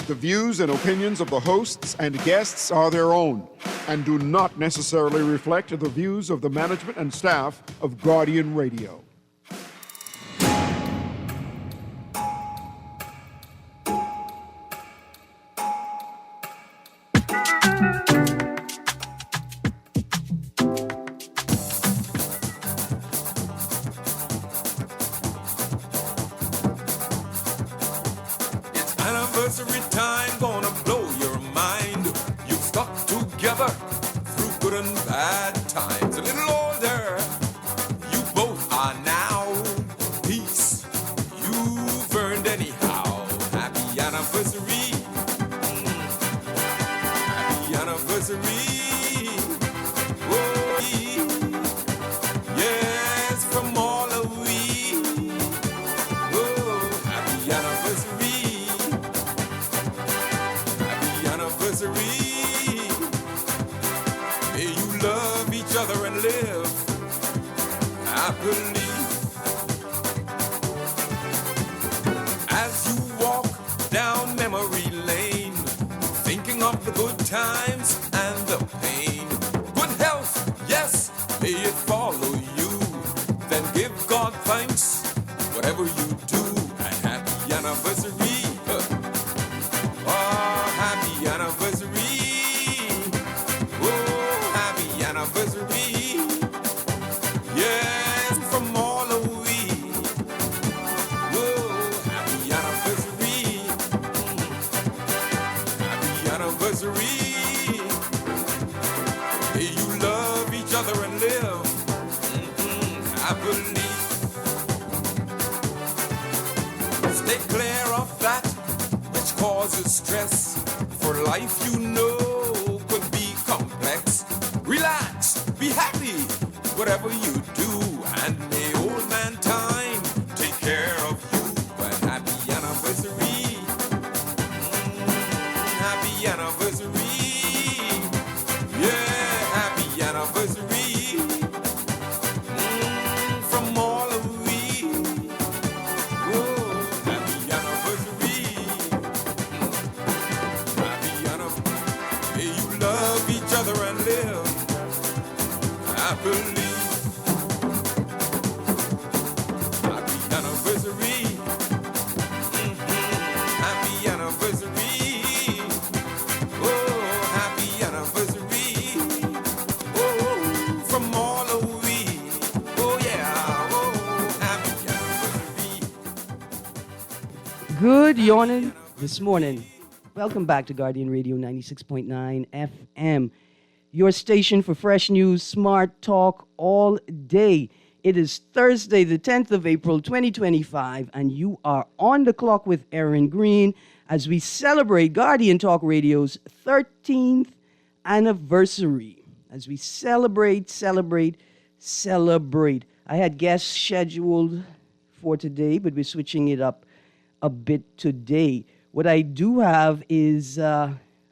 The views and opinions of the hosts and guests are their own and do not necessarily reflect the views of the management and staff of Guardian Radio. Anniversary time, gonna blow your mind. You've stuck together through good and bad times. A little older, you both are now. Peace, you've earned anyhow. Happy anniversary. Happy anniversary. Oh, yes, from all of we. Oh, happy anniversary. May you love each other and live happily. As you walk down memory lane, thinking of the good times and the pain. Good health, yes, may it follow you. Then give God thanks, whatever you do. And happy anniversary. Happy anniversary. Oh, happy anniversary. Yes, from all of we. Oh, happy anniversary. Happy anniversary. May you love each other and live happily. Stay clear of that which causes stress. For life, you know, could be complex. Relax, be happy, whatever you do, and may old man time take care of you. And happy anniversary. Happy anniversary. Yeah, happy anniversary. From all of we. Oh, happy anniversary. May you love each other and live happily. Happy anniversary. Happy anniversary. Oh, happy anniversary. Oh, from all of we. Oh, yeah. Oh, happy anniversary. Good yawning this morning. Welcome back to Guardian Radio 96.9 FM, your station for fresh news, smart talk all day. It is Thursday, the 10th of April, 2025, and you are on the clock with Erin Green as we celebrate Guardian Talk Radio's 13th anniversary. As we celebrate. I had guests scheduled for today, but we're switching it up a bit today. What I do have is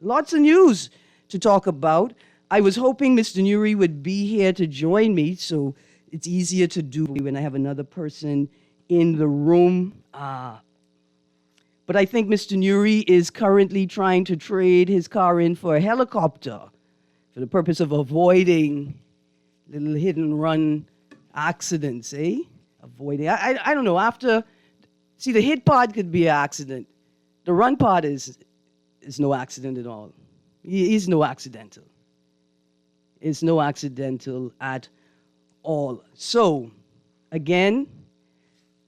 lots of news to talk about. I was hoping Mr. Nuri would be here to join me, so it's easier to do when I have another person in the room. But I think Mr. Nuri is currently trying to trade his car in for a helicopter for the purpose of avoiding little hit-and-run accidents, eh? Avoiding. I don't know. See, the hit part could be an accident. The run part is no accident at all. It's no accidental. It's no accidental at all. So, again,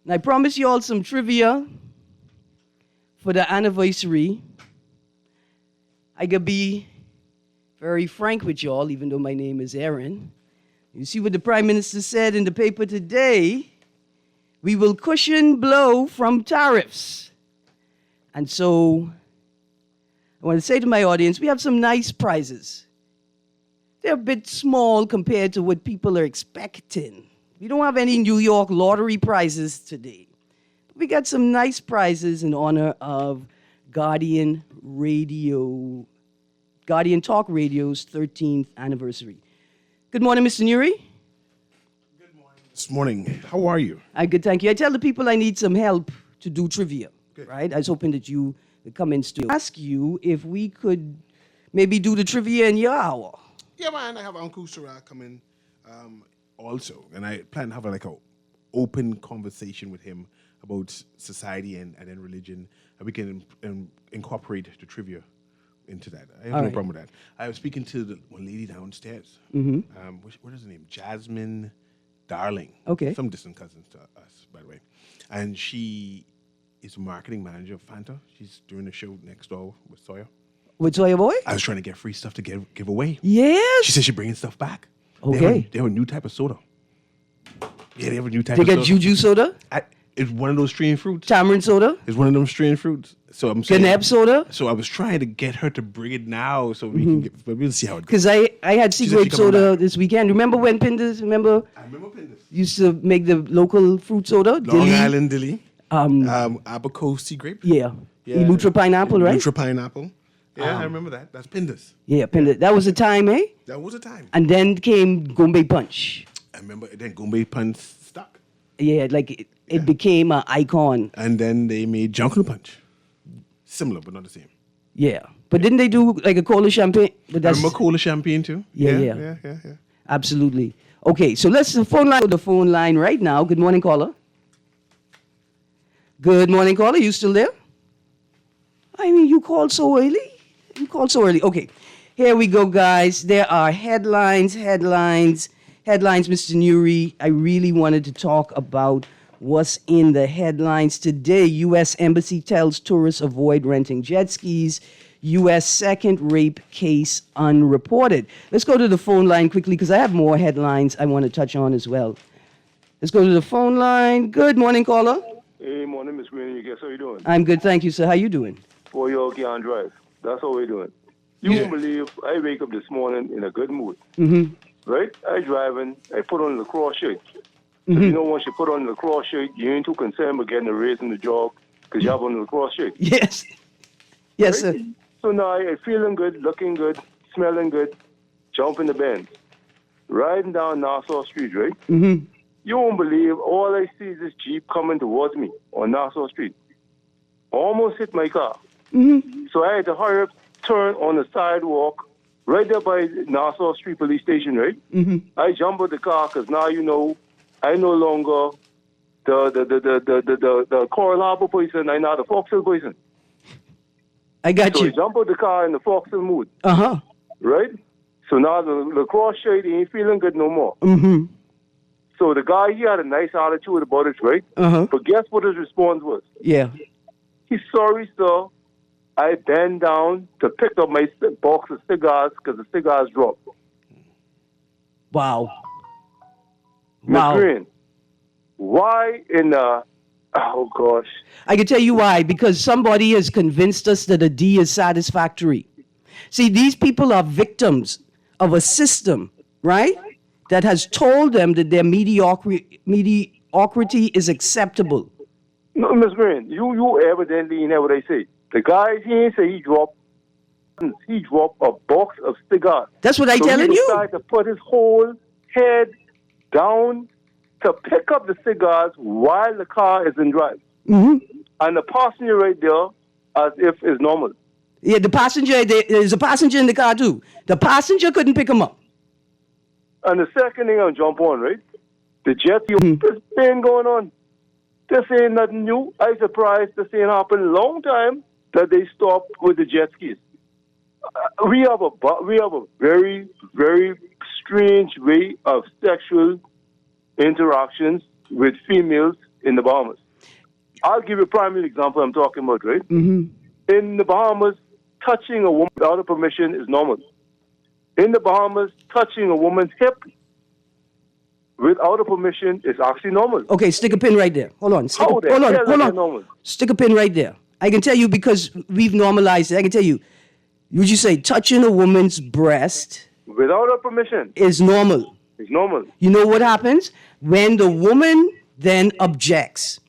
I promise you all some trivia for the anniversary. I could be very frank with you all, even though my name is Erin. You see what the Prime Minister said in the paper today? We will cushion blow from tariffs. And so, I want to say to my audience, we have some nice prizes. They're a bit small compared to what people are expecting. We don't have any New York lottery prizes today. But we got some nice prizes in honor of Guardian Talk Radio's 13th anniversary. Good morning, Mr. Nuri. Good morning. This morning. How are you? I'm good, thank you. I tell the people I need some help to do trivia, Good. right? I was hoping that you to come in studio. Ask you if we could maybe do the trivia in your hour. Yeah, man, I have Uncle Sarah coming also, and I plan to have a open conversation with him about society and then religion, and we can incorporate the trivia into that. I have no problem with that. I was speaking to one lady downstairs. What is her name? Jasmine Darling. Okay. Some distant cousins to us, by the way. And she is a marketing manager of Fanta. She's doing a show next door with Sawyer. With Sawyer Boy? I was trying to get free stuff to give away. Yes. She said she's bringing stuff back. Okay. They have a new type of soda. Yeah, they have a new type They of got soda. juju soda? It's one of those strain fruits. Tamarind soda? It's one of them strain fruits. So I'm saying, Ganeb soda? So I was trying to get her to bring it now so we can get, but we'll see how it goes. Because I had sea She said grape she coming soda back. this weekend. Remember when Pinders, I remember Pindus. used to make the local fruit soda? Long Dilly? Island Dilly. Abaco sea grape. Yeah. Yeah. Elutra pineapple, right? Elutra pineapple. Yeah, I remember that. That's Pindus. Yeah, Pinders. That was the time, eh? That was a time. And then came Gombe Punch. I remember then Gombe Punch stuck. Yeah, it became an icon. And then they made Jungle Punch. Similar, but not the same. Yeah. But didn't they do like a cola champagne? But I remember Cola Champagne too. Yeah. Yeah. Absolutely. Okay, so let's the phone line right now. Good morning, caller. Good morning, caller. You still there? I mean, you called so early. Okay, here we go, guys. There are headlines, Mr. Nuri. I really wanted to talk about what's in the headlines today. U.S. Embassy tells tourists avoid renting jet skis. U.S. second rape case unreported. Let's go to the phone line quickly because I have more headlines I want to touch on as well. Let's go to the phone line. Good morning, caller. Hey, morning, Miss Green. You guess how you doing? I'm good, thank you, sir. How you doing? 4 year can drive. That's how we're doing. You won't believe I wake up this morning in a good mood. Mm-hmm. Right? I driving. I put on the lacrosse shirt. You know, once you put on the lacrosse shirt, you ain't too concerned with getting a raise in the job because you have on the lacrosse shirt. Yes. Yes, Right? sir. So now I feeling good, looking good, smelling good, jumping the Benz, riding down Nassau Street, right? Mm-hmm. You won't believe all I see is this Jeep coming towards me on Nassau Street. Almost hit my car. Mm-hmm. So I had to hurry up, turn on the sidewalk, right there by Nassau Street Police Station, right? Mm-hmm. I jump out the car because now you know I no longer the Coral Harbor person, I now the Foxhill person. I got So I you. jump out the car in the Foxhill mood, Uh-huh. right? So now the lacrosse shirt ain't feeling good no more. Mm-hmm. So the guy, he had a nice attitude about it, right? Uh-huh. But guess what his response was? Yeah. He's sorry, sir. I bent down to pick up my box of cigars because the cigars dropped. Wow. Miss Wow. Green, why in the... Oh, gosh. I can tell you why. Because somebody has convinced us that a D is satisfactory. See, these people are victims of a system, right? That has told them that their mediocrity is acceptable. No, Miss Green, you evidently know what I say. The guy, he ain't say he dropped a box of cigars. That's what I'm telling He you. decided to put his whole head down to pick up the cigars while the car is in drive. Mm-hmm. And the passenger right there as if it's normal. Yeah, there's a passenger in the car too. The passenger couldn't pick him up. And the second thing I'll jump on, right? The jet ski, this thing going on. This ain't nothing new. I surprised this ain't happened a long time that they stopped with the jet skis. We have a very, very strange way of sexual interactions with females in the Bahamas. I'll give you a primary example I'm talking about, right? Mm-hmm. In the Bahamas, touching a woman without a permission is normal. In the Bahamas, touching a woman's hip without a permission is actually normal. Okay, stick a pin right there. Hold on. How the hell is that normal? Stick a pin right there. I can tell you because we've normalized it. I can tell you. Would you say touching a woman's breast Without her permission is normal? is normal. You know what happens? When the woman then objects,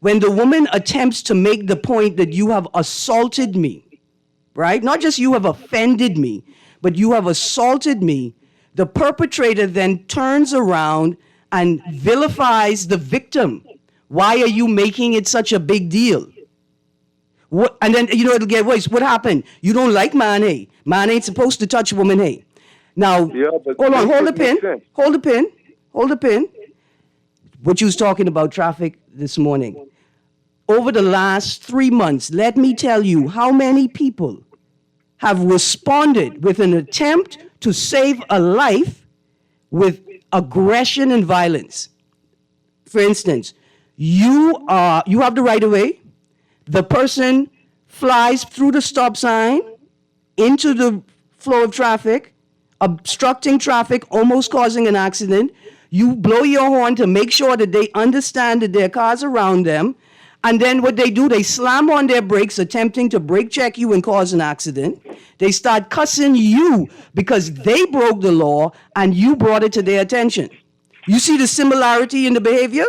when the woman attempts to make the point that you have assaulted me, right? Not just you have offended me, but you have assaulted me, the perpetrator then turns around and vilifies the victim. Why are you making it such a big deal? What? And then, it'll get worse. What happened? You don't like man, hey? Man ain't supposed to touch woman, hey? Now, Yeah, but hold on, hold the it makes pin. sense. Hold the pin. What you was talking about traffic this morning. Over the last 3 months, let me tell you how many people have responded with an attempt to save a life with aggression and violence. For instance, you have the right of way. The person flies through the stop sign into the flow of traffic, obstructing traffic, almost causing an accident. You blow your horn to make sure that they understand that there are cars around them. And then what they do, they slam on their brakes, attempting to brake check you and cause an accident. They start cussing you because they broke the law and you brought it to their attention. You see the similarity in the behavior?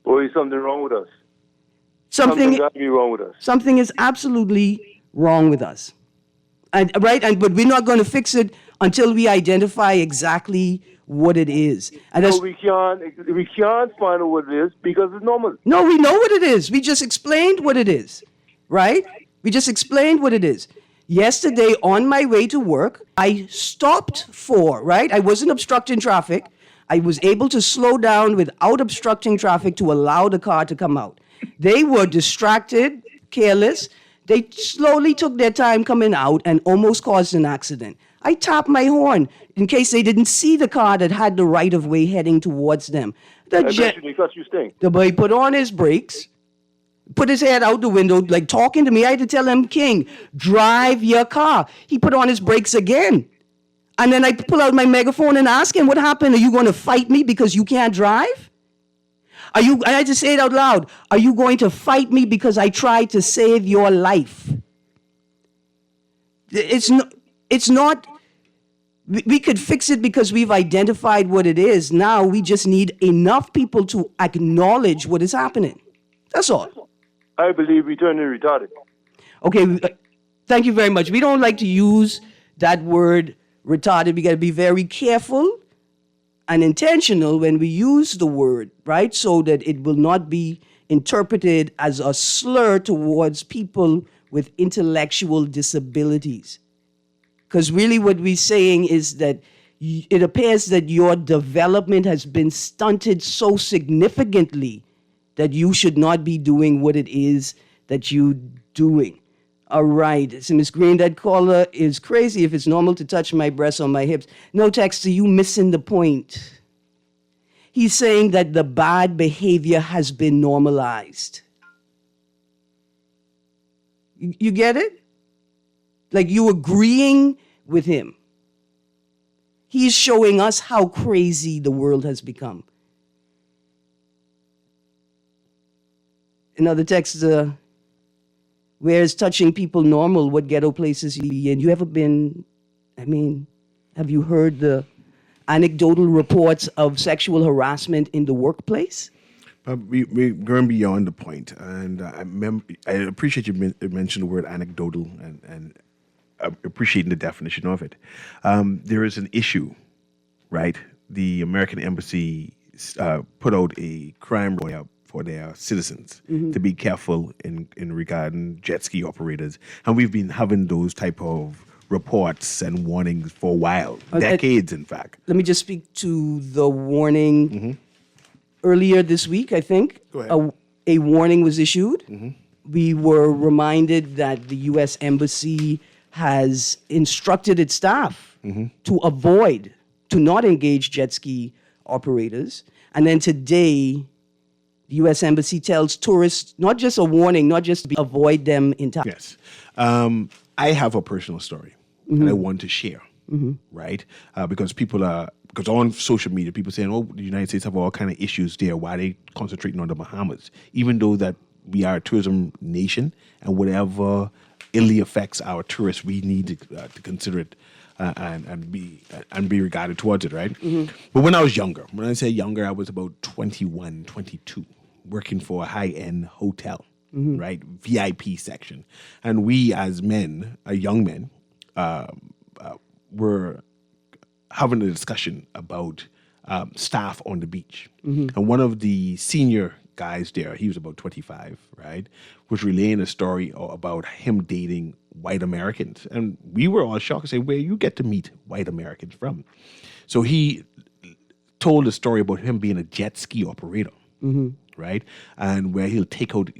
Boy, something wrong with us. Something got to be wrong with us. Something is absolutely wrong with us. But we're not going to fix it until we identify exactly what it is. And So we can't find out what it is because it's normal. no, we know what it is. We just explained what it is, right? We just explained what it is. Yesterday, on my way to work, I stopped right? I wasn't obstructing traffic. I was able to slow down without obstructing traffic to allow the car to come out. They were distracted, careless. They slowly took their time coming out and almost caused an accident. I tapped my horn in case they didn't see the car that had the right of way heading towards them. Because you stink. The boy put on his brakes, put his head out the window, like talking to me. I had to tell him, King, drive your car. He put on his brakes again. And then I pull out my megaphone and ask him, what happened? Are you going to fight me because you can't drive? I had to say it out loud. Are you going to fight me because I tried to save your life? It's not, we could fix it because we've identified what it is. Now we just need enough people to acknowledge what is happening. That's all. I believe we turn retarded. Okay, thank you very much. We don't like to use that word retarded. We got to be very careful and intentional when we use the word, right? So that it will not be interpreted as a slur towards people with intellectual disabilities. Because really what we're saying is that it appears that your development has been stunted so significantly that you should not be doing what it is that you're doing. All right. So, Ms. Green, that caller is crazy if it's normal to touch my breasts or my hips. No, Texter, you missing the point. He's saying that the bad behavior has been normalized. You get it? Like you agreeing with him. He's showing us how crazy the world has become. Another text, where is touching people normal? What ghetto places you be in? You ever been, have you heard the anecdotal reports of sexual harassment in the workplace? We're going beyond the point, and I appreciate you mentioned the word anecdotal, and appreciating the definition of it. There is an issue, right? The American Embassy put out a crime report for their citizens to be careful in regarding jet ski operators, and we've been having those type of reports and warnings for a while, decades, in fact. Let me just speak to the warning. Earlier this week, I think, Go ahead. a warning was issued. We were reminded that the U.S. Embassy has instructed its staff to not engage jet ski operators. And then today, the U.S. Embassy tells tourists, not just a warning, not just to avoid them entirely. Yes. I have a personal story that I want to share, right? Because because on social media, people saying, oh, the United States have all kind of issues there. Why are they concentrating on the Bahamas? Even though that we are a tourism nation, and whatever illy affects our tourists, we need to consider it and be regarded towards it, right? But when I was younger, when I say younger, I was about 21, 22, working for a high-end hotel, right? VIP section. And we as men, young men, were having a discussion about staff on the beach. And one of the senior guys there. He was about 25, right? Was relaying a story about him dating white Americans. And we were all shocked and say, where you get to meet white Americans from? So he told a story about him being a jet ski operator, right? And where he'll take out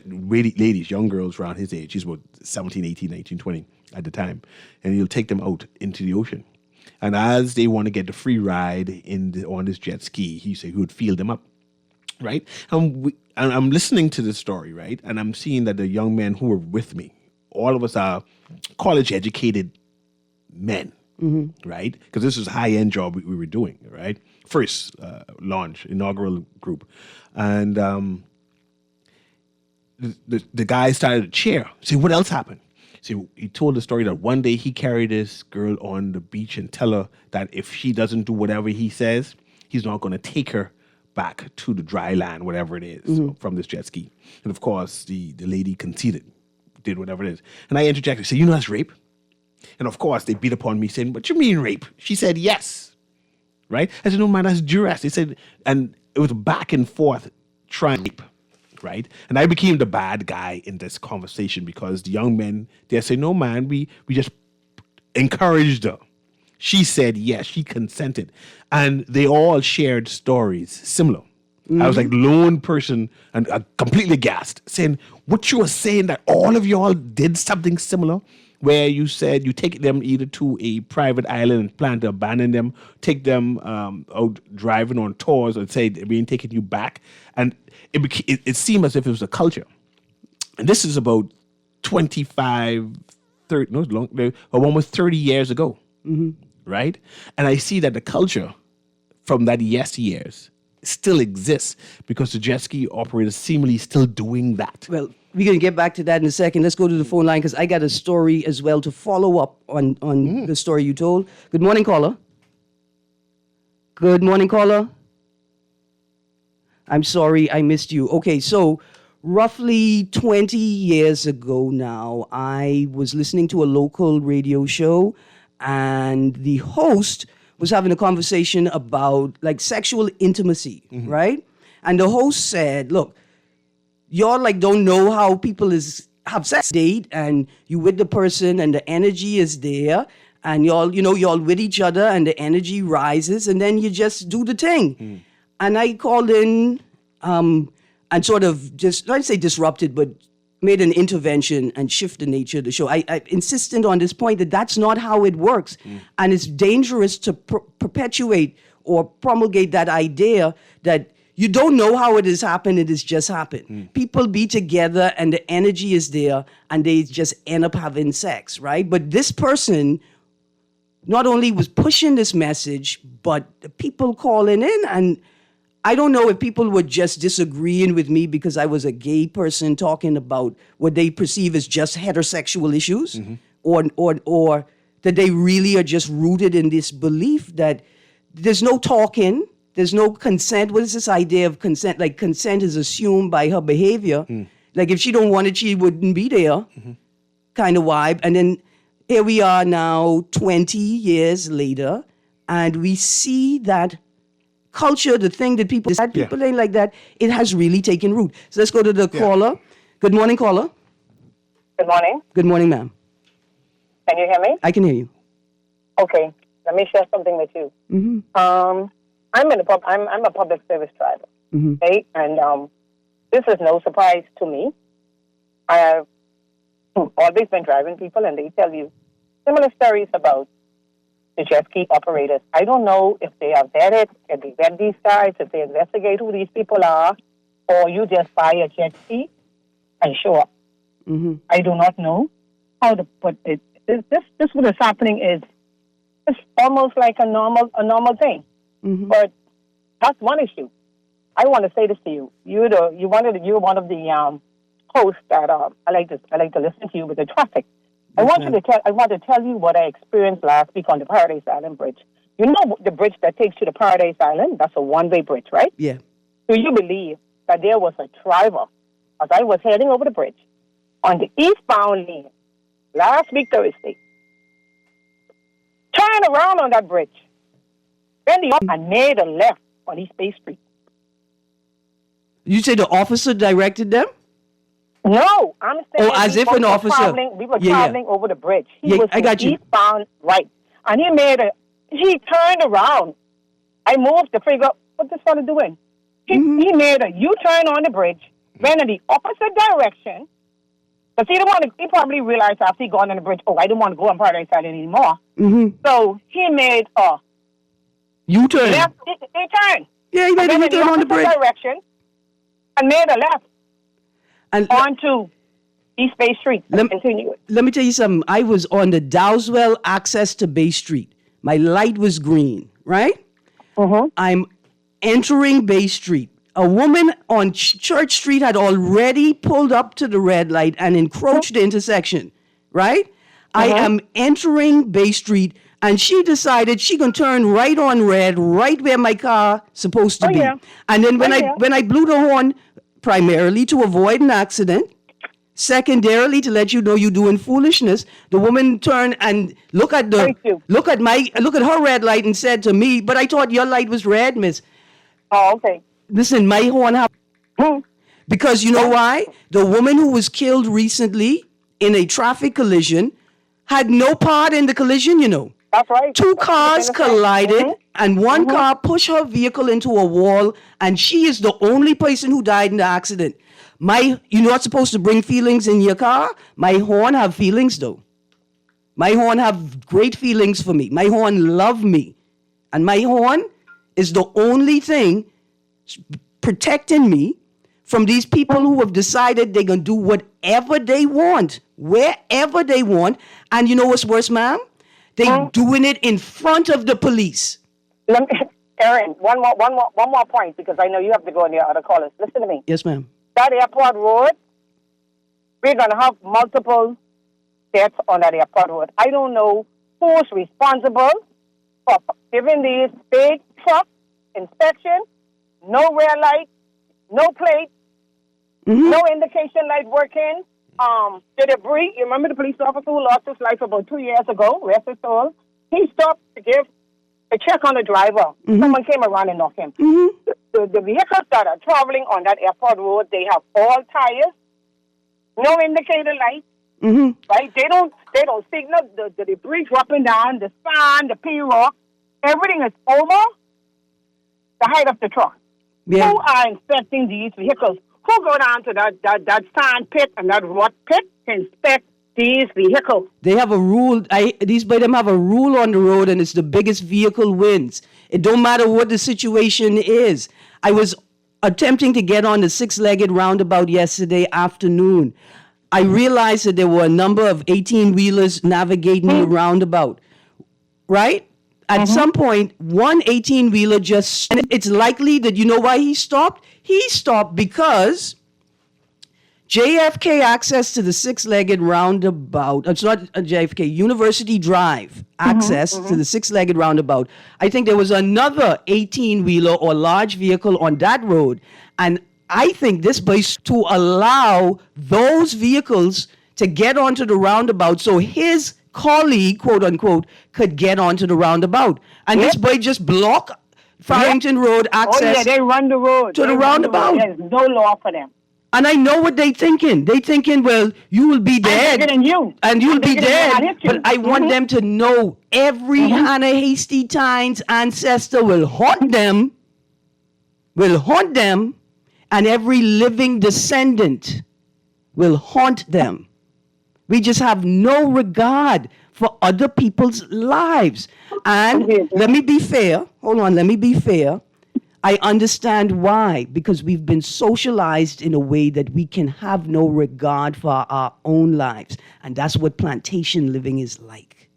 ladies, young girls around his age. He's about 17, 18, 19, 20 at the time. And he'll take them out into the ocean. And as they want to get the free ride on this jet ski, he said he would field them up, right? And I'm listening to this story, right? And I'm seeing that the young men who were with me, all of us are college-educated men, right? Because this was a high-end job we were doing, right? First launch, inaugural group. And the guy started to cheer. Say, what else happened? So he told the story that one day he carried this girl on the beach and tell her that if she doesn't do whatever he says, he's not going to take her back to the dry land, whatever it is, from this jet ski. And of course, the lady conceded, did whatever it is. And I interjected, said, you know that's rape? And of course, they beat upon me saying, what you mean rape? She said, yes. Right? I said, no, man, that's duress. They said, and it was back and forth trying rape. Right? And I became the bad guy in this conversation because the young men, they say, no, man, we just encouraged her. She said yes, she consented. And they all shared stories similar. I was like the lone person and completely gassed, saying, what you were saying that all of y'all did something similar? Where you said you take them either to a private island and plan to abandon them, take them out driving on tours and say, we ain't taking you back. And it seemed as if it was a culture. And this is about 25, 30, no, long, almost 30 years ago, right? And I see that the culture from that years still exists because the jet ski operators seemingly still doing that. Well, we're going to get back to that in a second. Let's go to the phone line because I got a story as well to follow up on the story you told. Good morning, caller. Good morning, caller. I'm sorry I missed you. Okay, so roughly 20 years ago now, I was listening to a local radio show and the host was having a conversation about like sexual intimacy, right? And the host said, look, y'all like don't know how people have sex date and you with the person and the energy is there and y'all with each other and the energy rises and then you just do the thing. And I called in and sort of just, not say disrupted, but made an intervention and shift the nature of the show. I insisted on this point that that's not how it works. And it's dangerous to perpetuate or promulgate that idea that you don't know how it has happened, it has just happened. People be together and the energy is there and they just end up having sex, right? But this person not only was pushing this message, but the people calling in, and I don't know if people were just disagreeing with me because I was a gay person talking about what they perceive as just heterosexual issues, or that they really are just rooted in this belief that there's no talking, there's no consent. What is this idea of consent? Like consent is assumed by her behavior. Like if she don't want it, she wouldn't be there, kind of vibe. And then here we are now 20 years later, and we see that culture, the thing that people decide, people ain't like that, it has really taken root. So let's go to the caller. Good morning, caller. Good morning. Good morning, ma'am. Can you hear me? I can hear you. Okay. Let me share something with you. I'm a public service driver. Okay? And this is no surprise to me. I have always been driving people and they tell you similar stories about the jet ski operators. I don't know if they are vetted, if they vet these guys, if they investigate who these people are, or you just buy a jet ski and show up. I do not know how to put it. This what is happening is it's almost like a normal thing. But that's one issue. I want to say this to you. You're one of the hosts that I like to listen to you with the traffic. I want to tell you what I experienced last week on the Paradise Island Bridge. You know the bridge that takes you to Paradise Island? That's a one-way bridge, right? Yeah. Do you believe that there was a driver as I was heading over the bridge on the eastbound lane last week Thursday, turned around on that bridge, and made a left on East Bay Street. You say the officer directed them? No, I'm saying as if an officer. We were traveling over the bridge. He was I got you. eastbound, right. And he turned around. I moved to figure out what this fella doing. He made a U-turn on the bridge, went in the opposite direction. But he probably realized after he gone on the bridge, I don't want to go on Paradise Island anymore. So he made a U-turn. He turned. Yeah, he made a U-turn on the bridge. Direction and made a left. And onto East Bay Street. Let me tell you something. I was on the Dowswell access to Bay Street. My light was green, right? I'm entering Bay Street. A woman on Church Street had already pulled up to the red light and encroached the intersection, right? I am entering Bay Street, and she decided she gonna turn right on red, right where my car supposed to be. Yeah. And then when I blew the horn, primarily to avoid an accident, secondarily to let you know you're doing foolishness, the woman turned and look at her red light and said to me, "But I thought your light was red, miss." Oh, okay. Listen, my horn because you know why? The woman who was killed recently in a traffic collision had no part in the collision, you know. That's right. Two cars collided, and one car pushed her vehicle into a wall, and she is the only person who died in the accident. You're not supposed to bring feelings in your car. My horn have feelings, though. My horn have great feelings for me. My horn love me. And my horn is the only thing protecting me from these people who have decided they're going to do whatever they want, wherever they want. And you know what's worse, ma'am? They're doing it in front of the police. Erin, one more point, because I know you have to go on your other callers. Listen to me. Yes, ma'am. That airport road, we're going to have multiple deaths on that airport road. I don't know who's responsible for giving these big truck inspection, no rear light, no plate, no indication light working. The debris, you remember the police officer who lost his life about 2 years ago, rest his soul? He stopped to give a check on the driver. Someone came around and knocked him. The vehicles that are traveling on that airport road, they have all tires, no indicator light, right? They don't signal the debris dropping down, the sand, the P-rock. Everything is over the height of the truck. Yeah. Who are inspecting these vehicles? Who go down to that sand pit and that rot pit to inspect these vehicles? They have a rule. These by them have a rule on the road, and it's the biggest vehicle wins. It don't matter what the situation is. I was attempting to get on the six-legged roundabout yesterday afternoon. I realized that there were a number of 18-wheelers navigating the roundabout, right? At some point, one 18-wheeler and it's likely that you know why he stopped? He stopped because JFK access to the six-legged roundabout, it's not a JFK, University Drive access to the six-legged roundabout. I think there was another 18-wheeler or large vehicle on that road. And I think this place to allow those vehicles to get onto the roundabout so his colleague, quote unquote, could get onto the roundabout. And this boy just blocked Farrington Road access. Oh, yeah, they run the road. To the roundabout. There's no law for them. And I know what they're thinking. They're thinking, well, you will be dead. And you'll be dead. But I want them to know every Hannah Hasty Tynes ancestor will haunt them, and every living descendant will haunt them. We just have no regard for other people's lives. And let me be fair. Hold on, let me be fair. I understand why, because we've been socialized in a way that we can have no regard for our own lives. And that's what plantation living is like.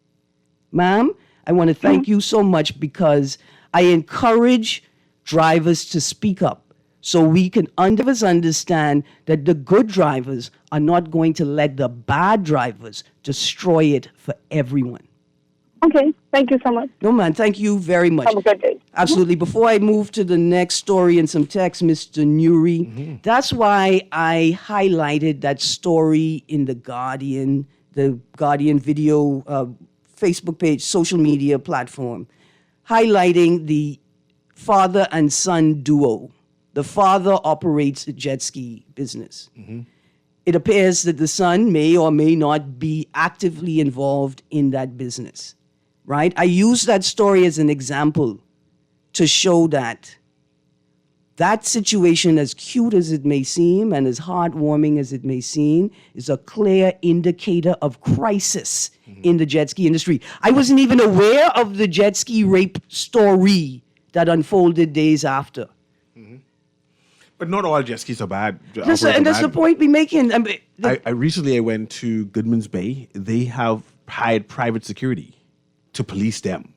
Ma'am, I want to thank you so much because I encourage drivers to speak up so we can understand that the good drivers are not going to let the bad drivers destroy it for everyone. Okay, thank you so much. No, man, thank you very much. Have a good day. Absolutely. Before I move to the next story and some text, Mr. Nuri, that's why I highlighted that story in the Guardian video Facebook page, social media platform, highlighting the father and son duo The father operates a jet ski business. It appears that the son may or may not be actively involved in that business, right? I use that story as an example to show that situation, as cute as it may seem and as heartwarming as it may seem, is a clear indicator of crisis in the jet ski industry. I wasn't even aware of the jet ski rape story that unfolded days after. But not all jet skis are bad. And that's the point we're making. I recently went to Goodman's Bay. They have hired private security to police them.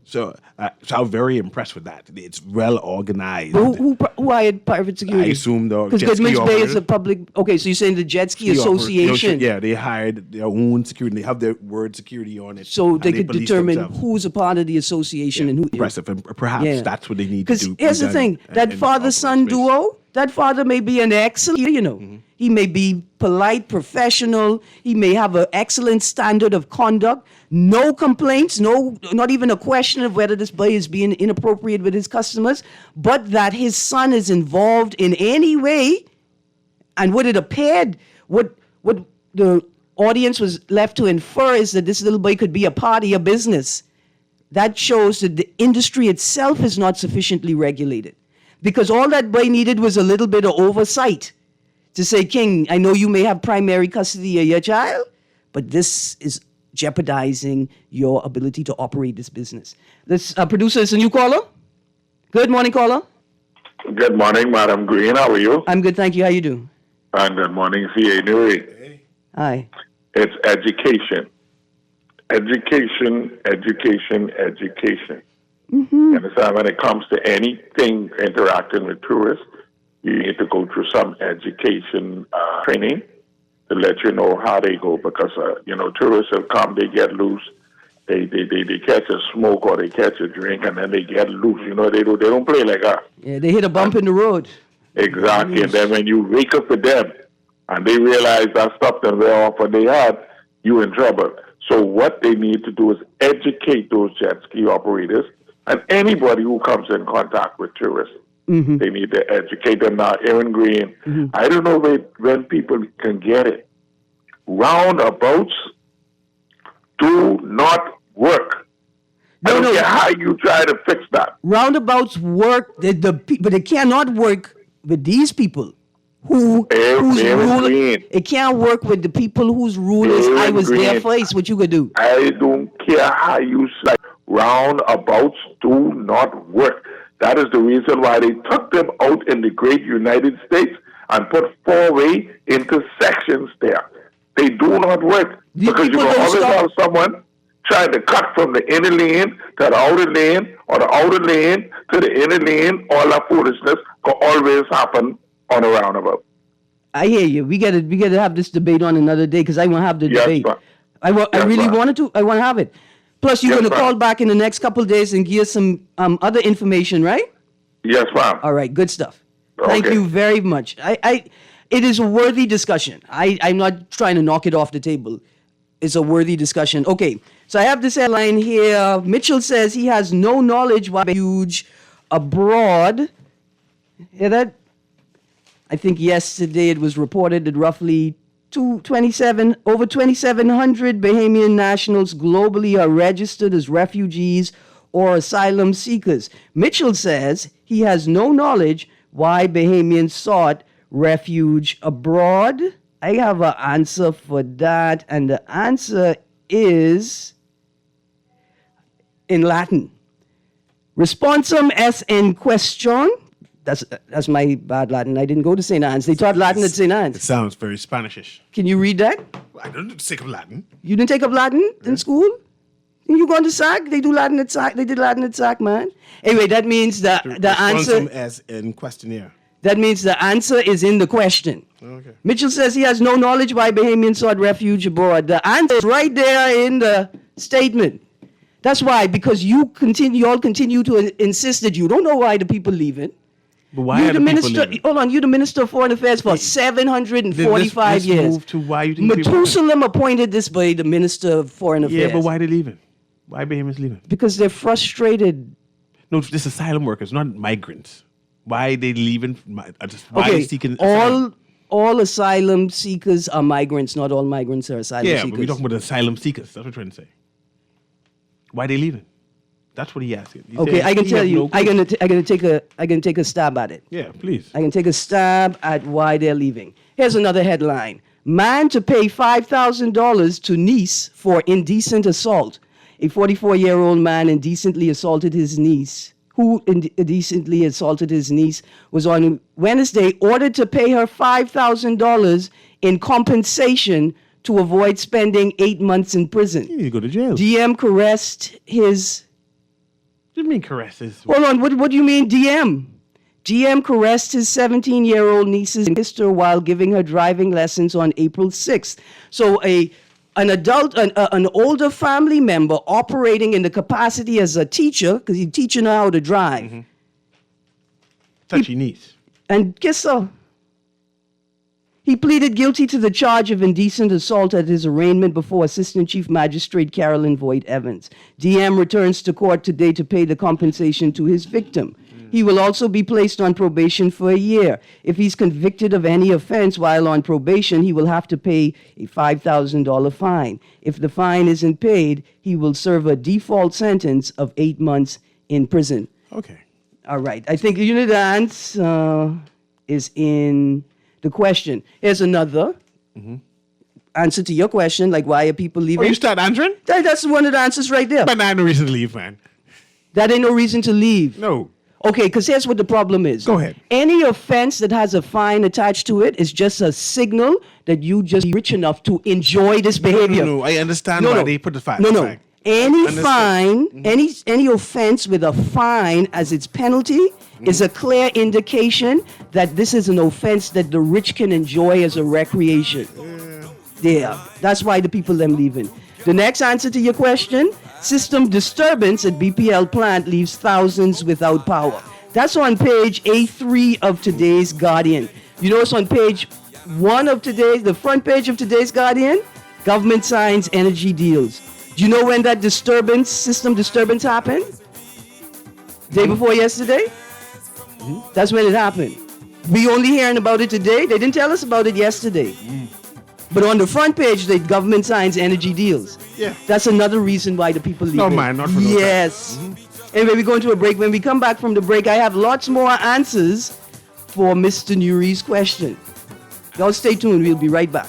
So I'm very impressed with that. It's well organized. Who hired private security? I assume the because jet ski Goodman's Bay is operators. a public. Okay, so you're saying the Jet Ski Association? Yeah, they hired their own security. They have their word security on it. So and they could police determine themselves. who's a part of the association and who. Impressive, and perhaps that's what they need to Because do. here's the thing: that father-son duo. That father may be an excellent, he may be polite, professional. He may have an excellent standard of conduct. No complaints, not even a question of whether this boy is being inappropriate with his customers, but that his son is involved in any way. And what it appeared, what the audience was left to infer is that this little boy could be a party, a business. That shows that the industry itself is not sufficiently regulated. Because all that boy needed was a little bit of oversight to say, King, I know you may have primary custody of your child, but this is jeopardizing your ability to operate this business. This producer is a new caller. Good morning, caller. Good morning, Madam Green. How are you? I'm good, thank you. How you do? And good morning, C.A. Newey. Hi. It's education. Education, education, education. You understand? When it comes to anything interacting with tourists, you need to go through some education training to let you know how they go. Because, tourists will come, they get loose, they catch a smoke or they catch a drink, and then they get loose. They don't play like that. Yeah, they hit a bump in the road. Exactly. And then when you wake up with them and they realize that stuff that they offer they had, you in trouble. So what they need to do is educate those jet ski operators and anybody who comes in contact with tourists. They need to educate them. Now, Erin Green, I don't know when people can get it. Roundabouts do not work. I don't care how you try to fix that. Roundabouts work, but they cannot work with these people whose rule. It can't work with the people whose rule is I was there first. What you gonna do? I don't care how you say. Roundabouts do not work. That is the reason why they took them out in the great United States and put four-way intersections there. They do not work because you can always have someone trying to cut from the inner lane to the outer lane or the outer lane to the inner lane. All that foolishness can always happen on a roundabout. I hear you. We gotta have this debate on another day because I want to have the debate. I really wanted to. I want to have it. Plus, you're going to call back in the next couple of days and give us some other information, right? Yes, ma'am. All right, good stuff. Okay. Thank you very much. It is a worthy discussion. I'm not trying to knock it off the table. It's a worthy discussion. Okay, so I have this headline here. Mitchell says he has no knowledge why huge abroad. Hear that? I think yesterday it was reported that roughly over 2,700 Bahamian nationals globally are registered as refugees or asylum seekers. Mitchell says he has no knowledge why Bahamians sought refuge abroad. I have an answer for that, and the answer is in Latin. Responsum est in question. That's my bad Latin. I didn't go to St. Anne's. They taught Latin at St. Anne's. It sounds very Spanishish. Can you read that? I don't take up Latin. You didn't take up Latin in school? You going to SAC? They do Latin at SAC. They did Latin at SAC, man. Anyway, that means the answer. Responsum as in questionnaire. That means the answer is in the question. Okay. Mitchell says he has no knowledge why Bahamians sought refuge abroad. The answer is right there in the statement. That's why, because you all continue to insist that you don't know why the people leaving. But why are the people leaving? Hold on, you're the Minister of Foreign Affairs for 745 let's years. Move to why you think people Methuselah appointed this by the Minister of Foreign Affairs. Yeah, but why are they leaving? Why Bahamians leaving? Because they're frustrated. No, this is asylum workers, not migrants. Why are they leaving? Why are Okay, they seeking asylum? all asylum seekers are migrants. Not all migrants are asylum Yeah, seekers. but we're talking about asylum seekers. That's what we're trying to say. Why are they leaving? That's what he's asking. He's Okay, saying I can he tell have you. no I'm clue. gonna take a stab at it. Yeah, please. I can take a stab at why they're leaving. Here's another headline: Man to pay $5,000 to niece for indecent assault. A 44-year-old man indecently assaulted his niece. Who indecently assaulted his niece was on Wednesday ordered to pay her $5,000 in compensation to avoid spending 8 months in prison. You need to go to jail. DM caressed his. What do you mean caresses? Hold on, what do you mean DM? DM caressed his 17-year-old niece's sister while giving her driving lessons on April 6th. So an older family member operating in the capacity as a teacher, because he's teaching her how to drive, Touchy niece. and kiss her. He pleaded guilty to the charge of indecent assault at his arraignment before Assistant Chief Magistrate Carolyn Voigt Evans. DM returns to court today to pay the compensation to his victim. He will also be placed on probation for a year. If he's convicted of any offense while on probation, he will have to pay a $5,000 fine. If the fine isn't paid, he will serve a default sentence of 8 months in prison. Okay. All right. I think the unit answer is in the question. Here's another answer to your question, like why are people Oh, leaving? you start answering? That's one of the answers right there. But I had no reason to leave, man. That ain't no reason to leave. No. Okay, because here's what the problem is. Go ahead. Any offense that has a fine attached to it is just a signal that you just rich enough to enjoy this behavior. No, I understand why they put the fine. No. Fine. Any Understood. fine, any offense with a fine as its penalty is a clear indication that this is an offense that the rich can enjoy as a recreation. Yeah, that's why the people them leaving. The next answer to your question, system disturbance at BPL plant leaves thousands without power. That's on page A3 of today's Guardian. You know it's on page 1 of the front page of today's Guardian? Government signs energy deals. Do you know when that system disturbance happened? Day before yesterday? That's when it happened. We only hearing about it today. They didn't tell us about it yesterday. But on the front page, the government signs energy deals. Yeah. That's another reason why the people leave. No, man, not for those Yes. Anyway, we're going to a break. When we come back from the break, I have lots more answers for Mr. Nuri's question. Y'all stay tuned. We'll be right back.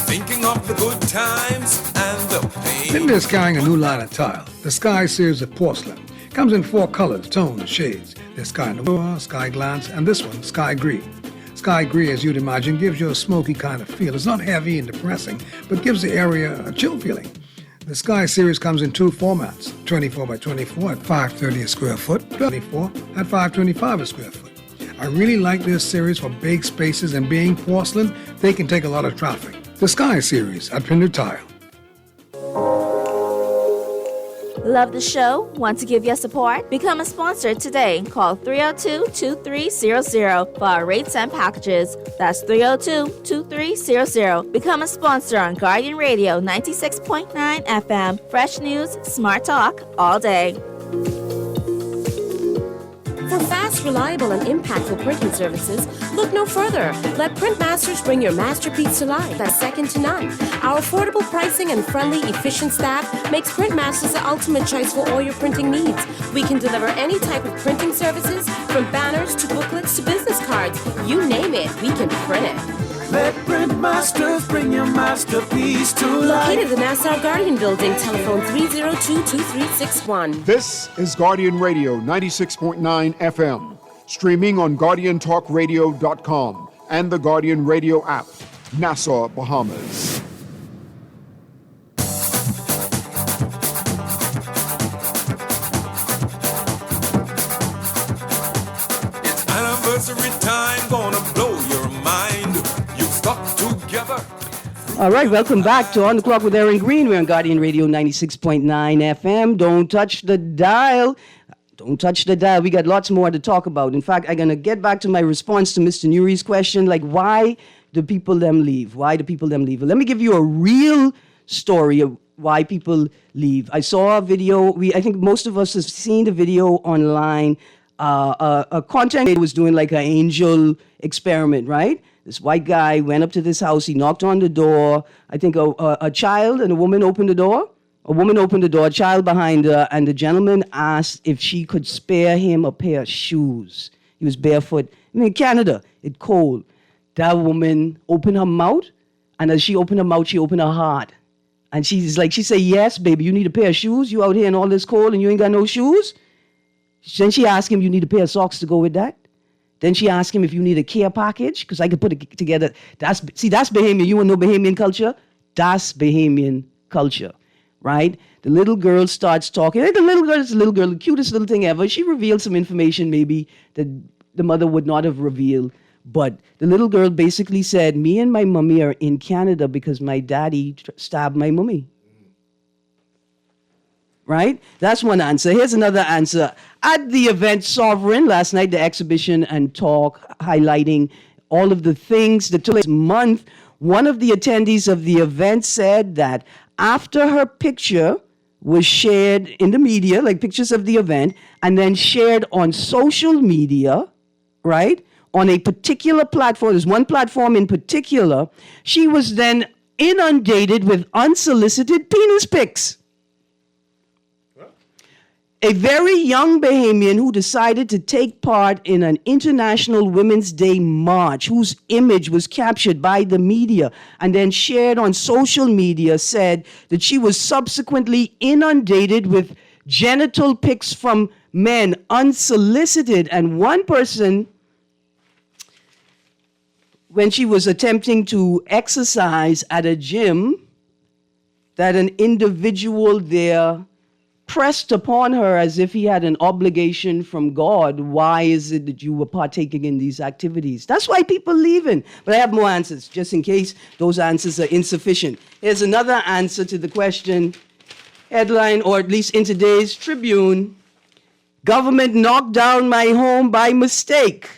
Thinking of the good times and the pain. Linda is carrying a new line of tile, the Sky series of porcelain. Comes in 4 colors, tones, and shades. There's Sky Noir, Sky Glance, and this one, Sky Green. Sky Green, as you'd imagine, gives you a smoky kind of feel. It's not heavy and depressing, but gives the area a chill feeling. The Sky series comes in 2 formats, 24 by 24 at $5.30 a square foot, 24 at $5.25 a square foot. I really like this series for big spaces, and being porcelain, they can take a lot of traffic. The Sky series at Pindu Tile. Love the show? Want to give your support? Become a sponsor today. Call 302-2300 for our rates and packages. That's 302-2300. Become a sponsor on Guardian Radio 96.9 FM. Fresh news, smart talk, all day. For fast, reliable, and impactful printing services, look no further. Let Printmasters bring your masterpiece to life that's second to none. Our affordable pricing and friendly, efficient staff makes Printmasters the ultimate choice for all your printing needs. We can deliver any type of printing services, from banners to booklets to business cards. You name it, we can print it. Let Printmasters bring your masterpiece to life. Located in the Nassau Guardian Building, telephone 302-2361. This is Guardian Radio 96.9 FM, streaming on GuardianTalkRadio.com and the Guardian Radio app, Nassau, Bahamas. It's anniversary time, gonna blow your mind. You stuck together. All right, welcome back to On the Clock with Erin Green. We're on Guardian Radio 96.9 FM. Don't touch the dial. Don't touch the dial. We got lots more to talk about. In fact, I'm going to get back to my response to Mr. Nuri's question, like why do people them leave? Why do people them leave? Let me give you a real story of why people leave. I saw a video. I think most of us have seen the video online a content creator was doing like an angel experiment, right? This white guy went up to this house. He knocked on the door. I think a child and a woman opened the door. A woman opened the door, a child behind her, and the gentleman asked if she could spare him a pair of shoes. He was barefoot. I mean, Canada, it's cold. That woman opened her mouth, and as she opened her mouth, she opened her heart. And she said, yes, baby, you need a pair of shoes? You out here in all this cold and you ain't got no shoes? Then she asked him, you need a pair of socks to go with that? Then she asked him if you need a care package, because I could put it together. That's Bahamian. You want to know Bahamian culture? That's Bahamian culture, right? The little girl starts talking. The little girl is a little girl, the cutest little thing ever. She revealed some information maybe that the mother would not have revealed. But the little girl basically said, me and my mummy are in Canada because my daddy stabbed my mummy. Right? That's one answer. Here's another answer. At the event Sovereign, last night, the exhibition and talk highlighting all of the things that took place this month, one of the attendees of the event said that after her picture was shared in the media, like pictures of the event, and then shared on social media, right? On a particular platform, there's one platform in particular, she was then inundated with unsolicited penis pics. A very young Bahamian who decided to take part in an International Women's Day march, whose image was captured by the media and then shared on social media, said that she was subsequently inundated with genital pics from men, unsolicited. And one person, when she was attempting to exercise at a gym, that an individual there pressed upon her as if he had an obligation from God. Why is it that you were partaking in these activities? That's why people leaving. But I have more answers, just in case those answers are insufficient. Here's another answer to the question. Headline, or at least in today's Tribune, government knocked down my home by mistake.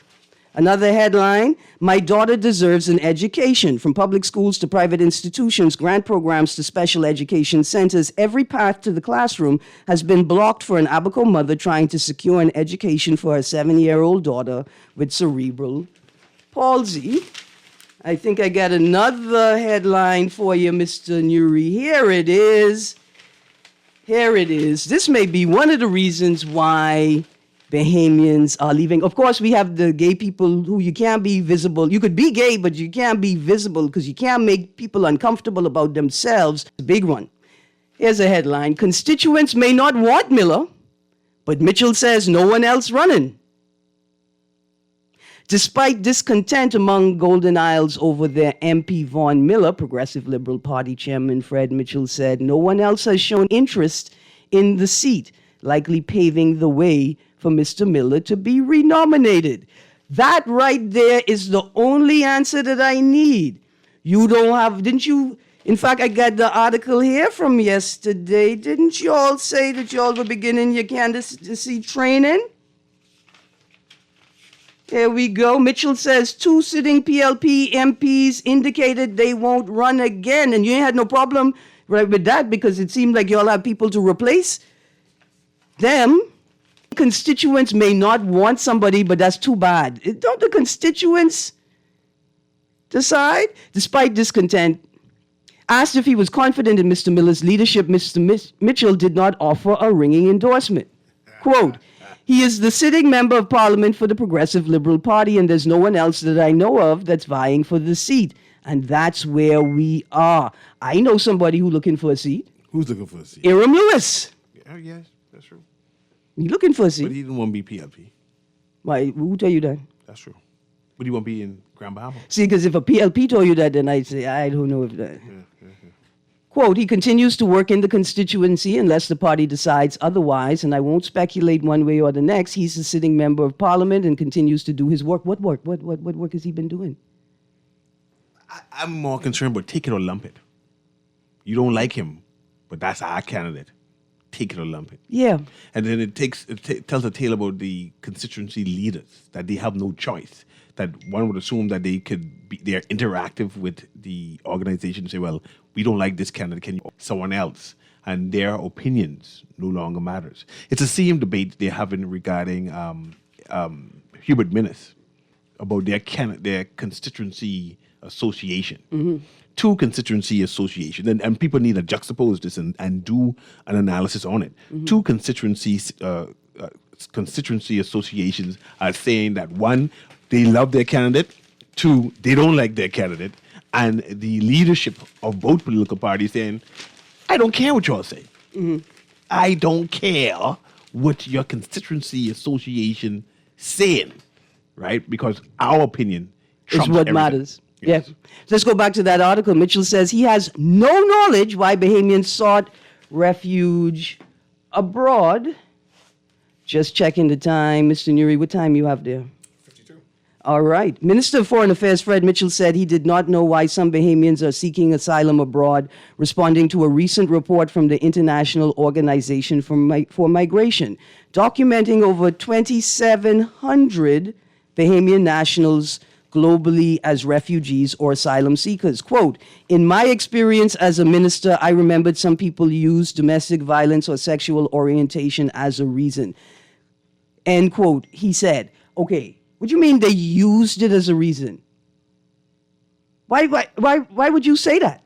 Another headline, my daughter deserves an education. From public schools to private institutions, grant programs to special education centers, every path to the classroom has been blocked for an Abaco mother trying to secure an education for her 7-year-old daughter with cerebral palsy. I think I got another headline for you, Mr. Nuri. Here it is. Here it is. This may be one of the reasons why Bahamians are leaving. Of course, we have the gay people who you can't be visible. You could be gay, but you can't be visible because you can't make people uncomfortable about themselves. The big one. Here's a headline. Constituents may not want Miller, but Mitchell says no one else running. Despite discontent among Golden Isles over their MP Vaughn Miller, Progressive Liberal Party Chairman Fred Mitchell said no one else has shown interest in the seat, likely paving the way for Mr. Miller to be renominated. That right there is the only answer that I need. You don't have, didn't you? In fact, I got the article here from yesterday. Didn't you all say that you all were beginning your candidacy training? Here we go. Mitchell says 2 sitting PLP MPs indicated they won't run again. And you ain't had no problem right with that because it seemed like you all have people to replace them. Constituents may not want somebody, but that's too bad. Don't the constituents decide? Despite discontent, asked if he was confident in Mr. Miller's leadership, Mr. Mitchell did not offer a ringing endorsement. Quote, he is the sitting member of parliament for the Progressive Liberal Party, and there's no one else that I know of that's vying for the seat. And that's where we are. I know somebody who's looking for a seat. Who's looking for a seat? Erin Lewis. Oh, yes, that's true. You looking for a seat? But he didn't want to be PLP. Why? Who tell you that? That's true. But he want to be in Grand Bahama. See, because if a PLP told you that, then I'd say, I don't know if that. Quote, he continues to work in the constituency unless the party decides otherwise, and I won't speculate one way or the next. He's a sitting member of parliament and continues to do his work. What work? What work has he been doing? I'm more concerned about take it or lump it. You don't like him, but that's our candidate. Take it or lump it. Yeah. And then it tells a tale about the constituency leaders, that they have no choice. That one would assume that they're interactive with the organization and say, well, we don't like this candidate, can you someone else? And their opinions no longer matters. It's the same debate they're having regarding Hubert Minnis about their constituency association. Two constituency associations, and people need to juxtapose this and do an analysis on it. Two constituencies constituency associations are saying that, one, they love their candidate, two, they don't like their candidate, and the leadership of both political parties saying, I don't care what y'all say. I don't care what your constituency association saying, right? Because our opinion trumps is what everything. matters. Yes. Yeah. Let's go back to that article. Mitchell says he has no knowledge why Bahamians sought refuge abroad. Just checking the time. Mr. Nuri, what time you have there? 52. All right. Minister of Foreign Affairs Fred Mitchell said he did not know why some Bahamians are seeking asylum abroad, responding to a recent report from the International Organization for Migration, documenting over 2,700 Bahamian nationals globally as refugees or asylum seekers. Quote, in my experience as a minister, I remembered some people use domestic violence or sexual orientation as a reason. End quote. He said, okay, what do you mean they used it as a reason? Why would you say that?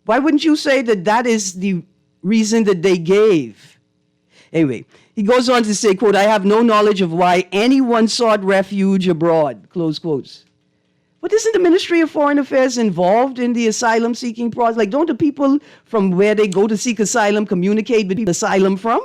Why wouldn't you say that that is the reason that they gave? Anyway, he goes on to say, quote, I have no knowledge of why anyone sought refuge abroad, close quotes. But isn't the Ministry of Foreign Affairs involved in the asylum seeking process? Like, don't the people from where they go to seek asylum communicate with the asylum from?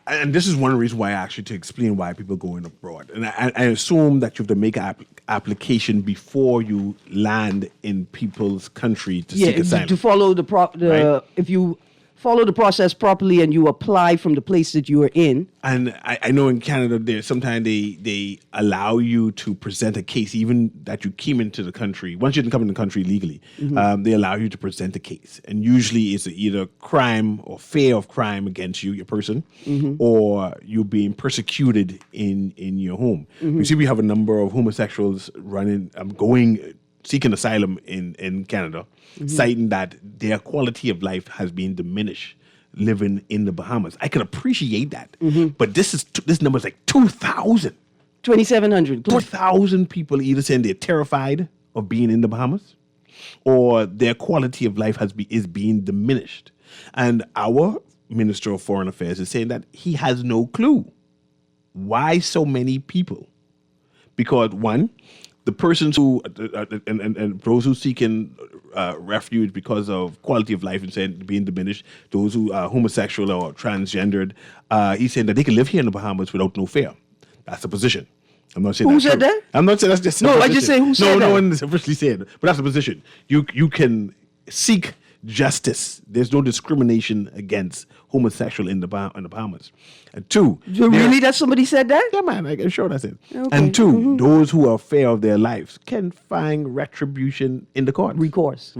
And this is one reason why, actually, to explain why people go in abroad. And I assume that you have to make an application before you land in people's country to seek asylum. To follow right? If you follow the process properly and you apply from the place that you are in. And I know in Canada, sometimes they allow you to present a case, even that you came into the country. Once you didn't come in the country legally, they allow you to present a case. And usually it's either crime or fear of crime against you, your person, or you're being persecuted in your home. You see, we have a number of homosexuals seeking asylum in Canada, citing that their quality of life has been diminished living in the Bahamas. I can appreciate that, but this number is like 2,000. 2,700. 2,000 people either saying they're terrified of being in the Bahamas, or their quality of life is being diminished. And our Minister of Foreign Affairs is saying that he has no clue. Why so many people? Because, one, the persons who and those who seeking refuge because of quality of life and saying being diminished, those who are homosexual or transgendered, he's saying that they can live here in the Bahamas without no fear. That's the position. I'm not saying who that's said true. that? I'm not saying that's just no. I just say who said that. No one is officially saying, but that's the position. You can seek justice. There's no discrimination against homosexual in the Bahamas. And two, really that somebody said that? Yeah, man, I'm sure that's it. Okay. And two, those who are fair of their lives can find retribution in the court. Recourse.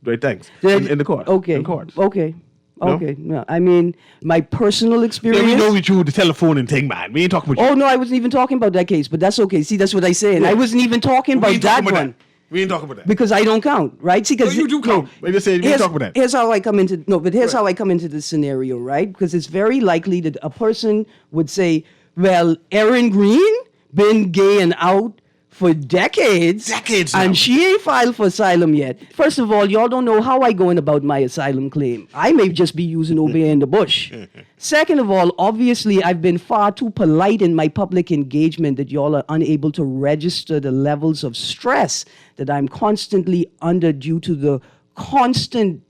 Right, thanks. In the court. Okay. In court. Okay. No? Okay. No, I mean, my personal experience. Yeah, we know you with the telephone and thing, man. We ain't talking about you. Oh, no, I wasn't even talking about that case, but that's okay. See, that's what I say. And I wasn't even talking about that one. We ain't talking about that. Because I don't count, right? See, because you do count. I just said we ain't talking about that. Here's how I come into how I come into this scenario, right? Because it's very likely that a person would say, well, Erin Green been gay and out for decades now. And she ain't filed for asylum yet. First of all, y'all don't know how I go in about my asylum claim. I may just be using Obey in the bush. Second of all, obviously, I've been far too polite in my public engagement that y'all are unable to register the levels of stress that I'm constantly under due to the constant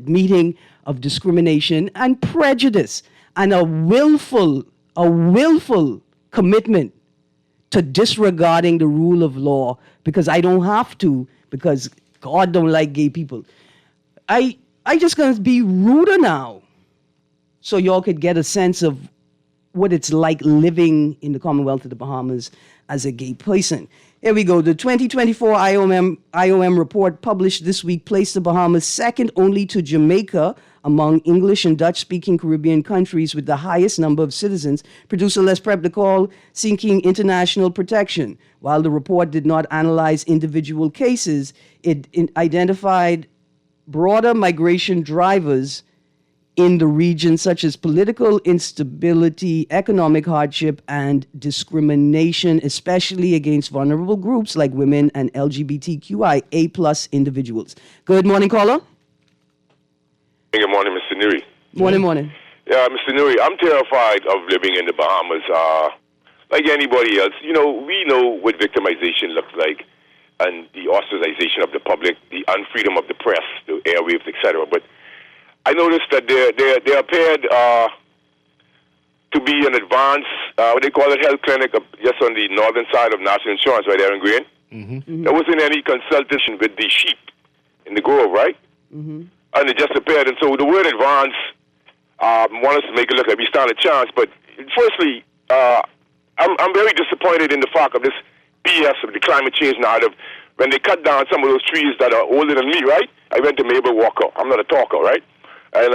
meeting of discrimination and prejudice and a willful commitment to disregarding the rule of law because I don't have to, because God don't like gay people. I just gonna be ruder now so y'all could get a sense of what it's like living in the Commonwealth of the Bahamas as a gay person. Here we go. The 2024 IOM report published this week placed the Bahamas second only to Jamaica among English and Dutch-speaking Caribbean countries with the highest number of citizens. Producer Les Prep seeking international protection. While the report did not analyze individual cases, it identified broader migration drivers in the region, such as political instability, economic hardship, and discrimination, especially against vulnerable groups like women and LGBTQIA+ individuals. Good morning, caller. Good morning, Mr. Nuri. Morning. Yeah, Mr. Nuri, I'm terrified of living in the Bahamas. Like anybody else, we know what victimization looks like, and the ostracization of the public, the unfreedom of the press, the airwaves, etc. But I noticed that there appeared to be an advanced, what they call it, health clinic just on the northern side of National Insurance, right there in Green. Mm-hmm. There wasn't any consultation with the sheep in the grove, right? Mm-hmm. And it just appeared. And so the word advance want us to make it look like we stand a chance. But firstly, I'm very disappointed in the fact of this BS of the climate change narrative. When they cut down some of those trees that are older than me, right? I went to Mabel Walker. I'm not a talker, right? And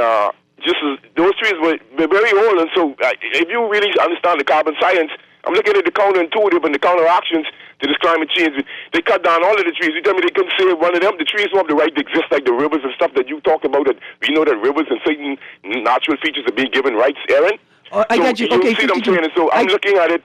those trees were very old. And so if you really understand the carbon science, I'm looking at the counterintuitive and the counteractions to this climate change. They cut down all of the trees. You tell me they couldn't save one of them? The trees don't have the right to exist like the rivers and stuff that you talk about. That we know that rivers and certain natural features are being given rights, Erin. I got you. Okay, see what I'm saying? And so I'm looking at it.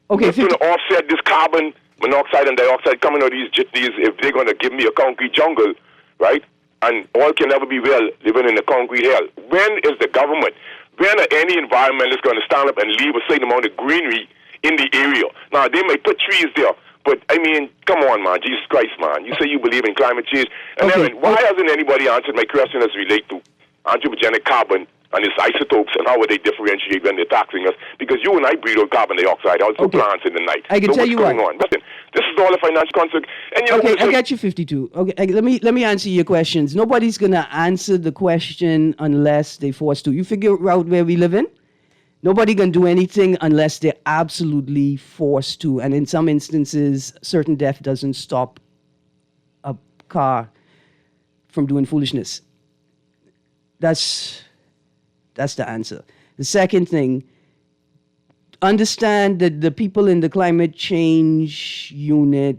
Okay, it's going to offset this carbon monoxide and dioxide coming out of these if they're going to give me a concrete jungle, right? And all can never be well living in a concrete hell. When is the government, when are any environmentalists going to stand up and leave a certain amount of greenery in the area? Now, they may put trees there, but, I mean, come on, man, Jesus Christ, man. You say you believe in climate change. And Erin, why hasn't anybody answered my question as relate to anthropogenic carbon and its isotopes and how would they differentiate when they're taxing us? Because you and I breathe out carbon dioxide, also plants in the night. I can tell you what's going on? Listen, this is all a financial construct. And I got you 52. Okay, let me answer your questions. Nobody's going to answer the question unless they're forced to. You figure out where we live in? Nobody can do anything unless they're absolutely forced to. And in some instances, certain death doesn't stop a car from doing foolishness. That's the answer. The second thing, understand that the people in the climate change unit,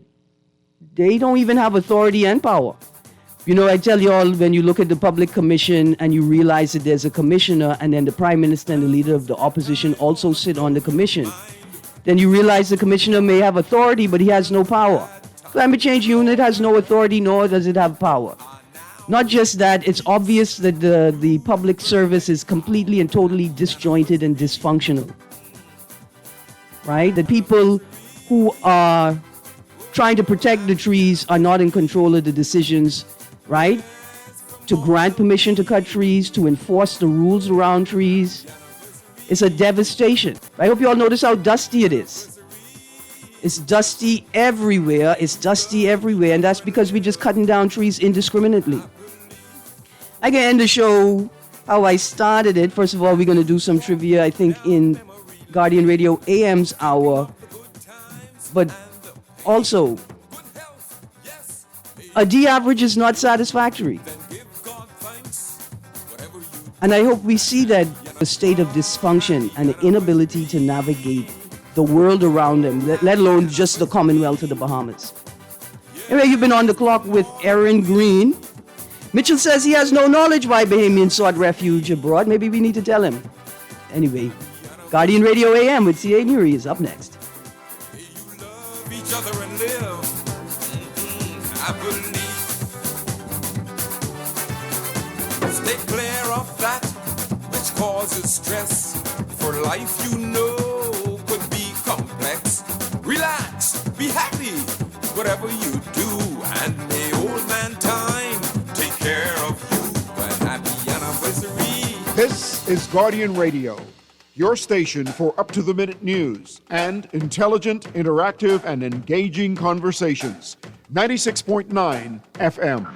they don't even have authority and power. I tell you all, when you look at the public commission and you realize that there's a commissioner and then the prime minister and the leader of the opposition also sit on the commission, then you realize the commissioner may have authority, but he has no power. Climate change unit has no authority, nor does it have power. Not just that, it's obvious that the public service is completely and totally disjointed and dysfunctional. Right? The people who are trying to protect the trees are not in control of the decisions, right? To grant permission to cut trees, to enforce the rules around trees. It's a devastation. I hope you all notice how dusty it is. It's dusty everywhere. And that's because we're just cutting down trees indiscriminately. I can end the show how I started it. First of all, we're going to do some trivia, I think, in Guardian Radio AM's hour. But also, a D average is not satisfactory. And I hope we see that the state of dysfunction and the inability to navigate the world around them, let alone just the Commonwealth of the Bahamas. Anyway, you've been on the clock with Erin Green. Mitchell says he has no knowledge why Bahamians sought refuge abroad. Maybe we need to tell him. Anyway, Guardian Radio AM with C.A. Nuri is up next. Each other and live. I believe. Stay clear of that which causes stress. For life, could be complex. Relax, be happy, whatever you do, and may old man time take care of you. A happy anniversary. This is Guardian Radio, your station for up-to-the-minute news and intelligent, interactive, and engaging conversations. 96.9 FM.